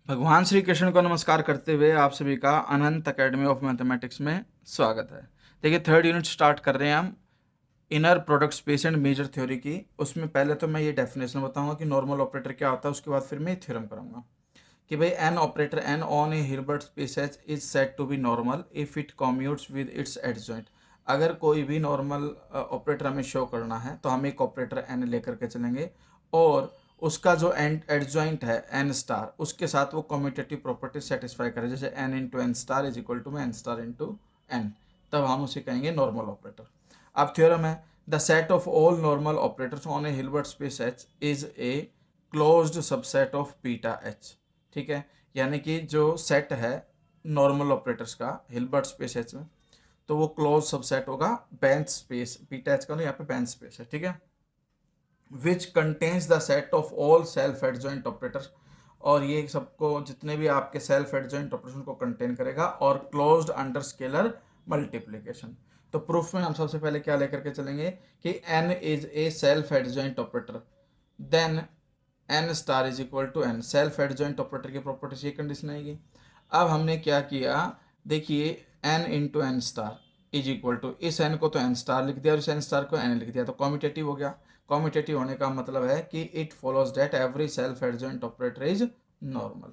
भगवान श्री कृष्ण को नमस्कार करते हुए आप सभी का अनंत एकेडमी ऑफ मैथमेटिक्स में स्वागत है। देखिए, थर्ड यूनिट स्टार्ट कर रहे हैं हम inner product space and measure theory की। उसमें पहले तो मैं ये डेफिनेशन बताऊंगा कि नॉर्मल ऑपरेटर क्या होता है, उसके बाद फिर मैं थ्योरम करूंगा कि भाई an operator N on a Hilbert space H is said to be normal if it commutes with its adjoint. अगर कोई भी नॉर्मल ऑपरेटर हमें शो करना है तो हम एक ऑपरेटर एन लेकर के चलेंगे और उसका जो एंड एडजॉइंट है एन स्टार, उसके साथ वो कम्यूटेटिव प्रॉपर्टी सेटिस्फाई करे, जैसे N into N star is equal to N star into N, तब हम उसे कहेंगे नॉर्मल ऑपरेटर। अब थ्योरम है, the set of all normal operators on a Hilbert space H is a closed subset of beta H. ठीक है, यानी कि जो सेट है नॉर्मल ऑपरेटर्स का हिल्बर्ट स्पेस एच में, तो वो क्लोज सबसेट होगा बेंच स्पेस बीटा एच का, ना यहाँ पे बेंच स्पेस है। ठीक है, which contains the set of all self adjoint operators, और ये सबको जितने भी आपके सेल्फ एडजॉइंट ऑपरेशन को कंटेन करेगा, और क्लोज्ड अंडर स्केलर मल्टीप्लीकेशन। तो प्रूफ में हम सबसे पहले क्या लेकर के चलेंगे कि n is a self adjoint operator, then n star is equal to n। Self adjoint operator की प्रॉपर्टी ये कंडीशन आएगी। अब हमने क्या किया, देखिए n into N star is equal to, इस n को तो n स्टार लिख दिया और इस n स्टार को n लिख दिया, तो कॉम्यूटेटिव हो गया। कॉम्यूटेटिव होने का मतलब है कि it follows that every self adjoint operator is normal.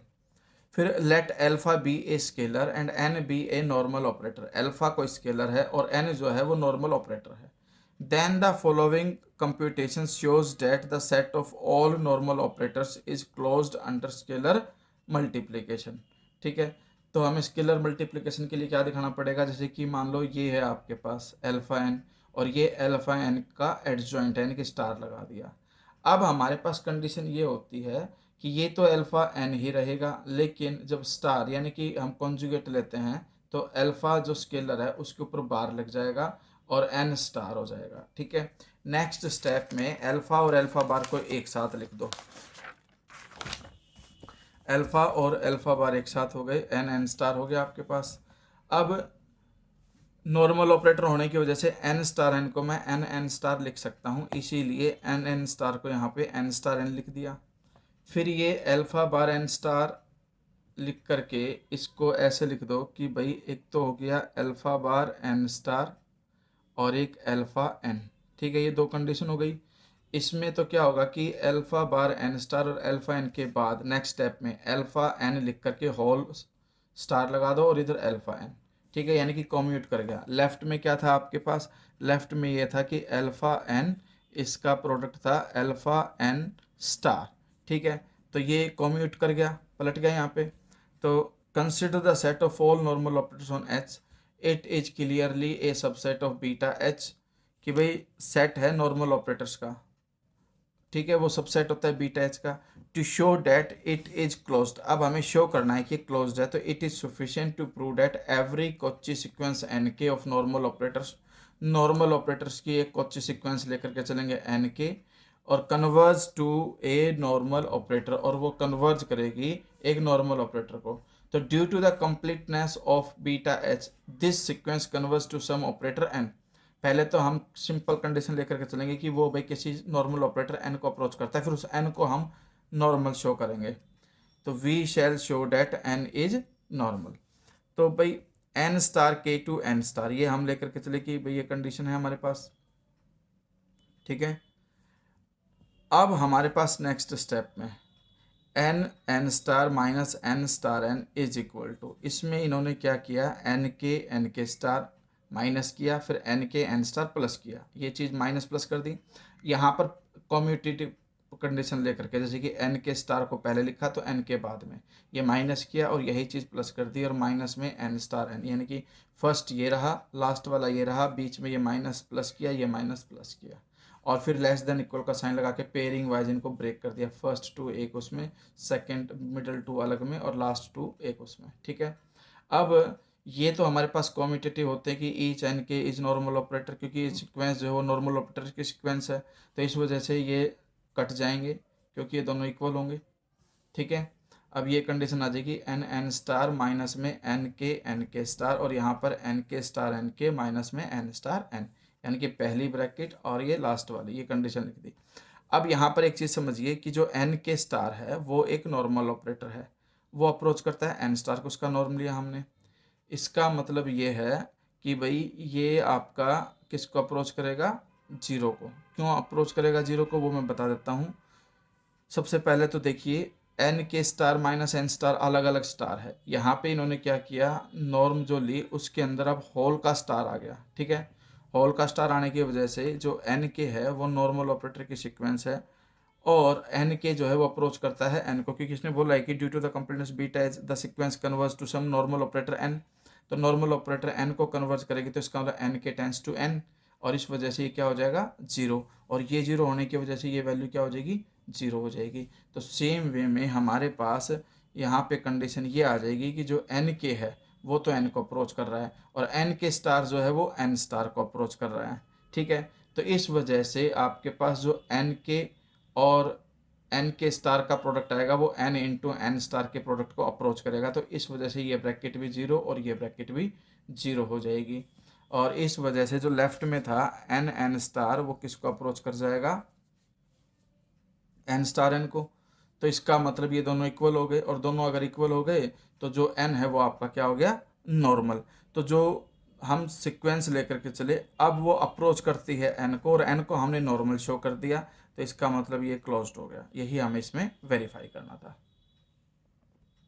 फिर let alpha be a scalar and N be a normal operator. Alpha कोई स्केलर है और एन जो है वो नॉर्मल ऑपरेटर है। Then the following computation shows that the set of all normal operators is closed under scalar multiplication. ठीक है, तो हमें स्केलर मल्टीप्लीकेशन के लिए क्या दिखाना पड़ेगा, जैसे कि मान लो ये है आपके पास एल्फा एन और ये एल्फा एन का एडजॉइंट एन की स्टार लगा दिया। अब हमारे पास कंडीशन ये होती है कि ये तो अल्फ़ा एन ही रहेगा, लेकिन जब स्टार यानी कि हम कॉन्जुगेट लेते हैं तो अल्फ़ा जो स्केलर है उसके ऊपर बार लग जाएगा और एन स्टार हो जाएगा। ठीक है, नेक्स्ट स्टेप में अल्फ़ा और अल्फ़ा बार को एक साथ लिख दो। अल्फ़ा और अल्फ़ा बार एक साथ हो गए, एन एन स्टार हो गया आपके पास। अब नॉर्मल ऑपरेटर होने की वजह से एन स्टार एन को मैं एन एन स्टार लिख सकता हूँ, इसीलिए एन एन स्टार को यहाँ पे एन स्टार एन लिख दिया। फिर ये अल्फ़ा बार एन स्टार लिख करके इसको ऐसे लिख दो कि भाई एक तो हो गया अल्फ़ा बार एन स्टार और एक अल्फ़ा एन। ठीक है, ये दो कंडीशन हो गई। इसमें तो क्या होगा कि अल्फ़ा बार एन स्टार और अल्फ़ा एन के बाद नेक्स्ट स्टेप में अल्फ़ा एन लिख करके होल स्टार लगा दो और इधर अल्फ़ा एन। ठीक है, यानी कि कॉम्यूट कर गया। लेफ्ट में क्या था आपके पास, लेफ्ट में ये था कि अल्फ़ा एन, इसका प्रोडक्ट था अल्फ़ा एन स्टार। ठीक है, तो ये कॉम्यूट कर गया, पलट गया यहाँ पे। तो consider the set of all normal operators on H, it is clearly A subset of beta H, कि भाई सेट है नॉर्मल ऑपरेटर्स का। ठीक है, वो सबसेट होता है बीटा एच का। To show that it is closed, अब हमें शो करना है कि क्लोज्ड है, तो it is sufficient to prove that every Cauchy sequence N K of normal operators, normal operators की एक कॉची सीक्वेंस लेकर के चलेंगे एन के, और converge to a normal operator, और वो कन्वर्ज करेगी एक नॉर्मल ऑपरेटर को। तो due to the completeness of beta H this sequence converge to some operator N. पहले तो हम सिंपल कंडीशन लेकर के चलेंगे कि वो भाई किसी नॉर्मल ऑपरेटर एन को अप्रोच करता है, फिर उस एन को हम नॉर्मल शो करेंगे। तो we shall show that N is normal. तो भाई एन स्टार के टू एन स्टार ये हम लेकर के चले कि भाई ये कंडीशन है हमारे पास। ठीक है, अब हमारे पास नेक्स्ट स्टेप में N N star minus N star N is equal to, इसमें इन्होंने क्या किया, एन के स्टार माइनस किया, फिर एन के एन स्टार प्लस किया, ये चीज़ माइनस प्लस कर दी। यहाँ पर कॉम्यूटेटिव कंडीशन लेकर के, जैसे कि एन के स्टार को पहले लिखा तो एन के बाद में ये माइनस किया और यही चीज़ प्लस कर दी, और माइनस में एन स्टार एन, यानी कि फर्स्ट ये रहा, लास्ट वाला ये रहा, बीच में ये माइनस प्लस किया, ये माइनस प्लस किया, और फिर लेस देन इक्वल का साइन लगा के पेयरिंग वाइज इनको ब्रेक कर दिया। फर्स्ट टू एक उसमें, सेकंड मिडल टू अलग में, और लास्ट टू एक उसमें। ठीक है, अब ये तो हमारे पास कॉम्यूटेटिव होते हैं कि ईच एन के इज नॉर्मल ऑपरेटर, क्योंकि ये सीक्वेंस जो है वो नॉर्मल ऑपरेटर की सीक्वेंस है, तो इस वजह से ये कट जाएंगे क्योंकि ये दोनों इक्वल होंगे। ठीक है, अब ये कंडीशन आ जाएगी एन एन स्टार माइनस में एन के स्टार, और यहाँ पर एन के स्टार एन के माइनस में एन स्टार एन, यानी कि पहली ब्रैकेट और ये लास्ट वाली, ये कंडीशन लिख दी। अब यहाँ पर एक चीज़ समझिए कि जो एन के स्टार है वो एक नॉर्मल ऑपरेटर है, वो अप्रोच करता है एन स्टार को, उसका नॉर्म लिया हमने। इसका मतलब ये है कि भाई ये आपका किसको अप्रोच करेगा, 0 को। क्यों अप्रोच करेगा 0 को वो मैं बता देता हूँ। सबसे पहले तो देखिए एन के स्टार माइनस एन स्टार अलग अलग स्टार है। यहाँ पे इन्होंने क्या किया, नॉर्म जो ली उसके अंदर अब होल का स्टार आ गया, ठीक है। होल का स्टार आने की वजह से जो एन के है वो नॉर्मल ऑपरेटर की सीक्वेंस है, और एन के जो है वो अप्रोच करता है एन को, क्योंकि इसने बोला है कि due to the completeness beta as the sequence converge to some normal operator N. तो नॉर्मल ऑपरेटर एन को कन्वर्ज करेगी तो इसका मतलब एन के टेंस टू एन, और इस वजह से ये क्या हो जाएगा, 0। और ये 0 होने की वजह से ये वैल्यू क्या हो जाएगी, 0 हो जाएगी। तो सेम वे में हमारे पास यहाँ पे कंडीशन ये आ जाएगी कि जो एन के है वो तो एन को अप्रोच कर रहा है, और एन के स्टार जो है वो एन स्टार को अप्रोच कर रहा है, ठीक है। तो इस वजह से आपके पास जो एन के और एन के स्टार का प्रोडक्ट आएगा वो एन इंटू एन स्टार के प्रोडक्ट को अप्रोच करेगा। तो इस वजह से ये ब्रैकेट भी 0 और ये ब्रैकेट भी 0 हो जाएगी। और इस वजह से जो लेफ्ट में था एन एन स्टार वो किसको अप्रोच कर जाएगा, एन स्टार एन को। तो इसका मतलब ये दोनों इक्वल हो गए, और दोनों अगर इक्वल हो गए तो जो एन है वो आपका क्या हो गया, नॉर्मल। तो जो हम सीक्वेंस लेकर के चले अब वो अप्रोच करती है एन को, और एन को हमने नॉर्मल शो कर दिया, तो इसका मतलब ये क्लोज्ड हो गया। यही हमें इसमें वेरीफाई करना था।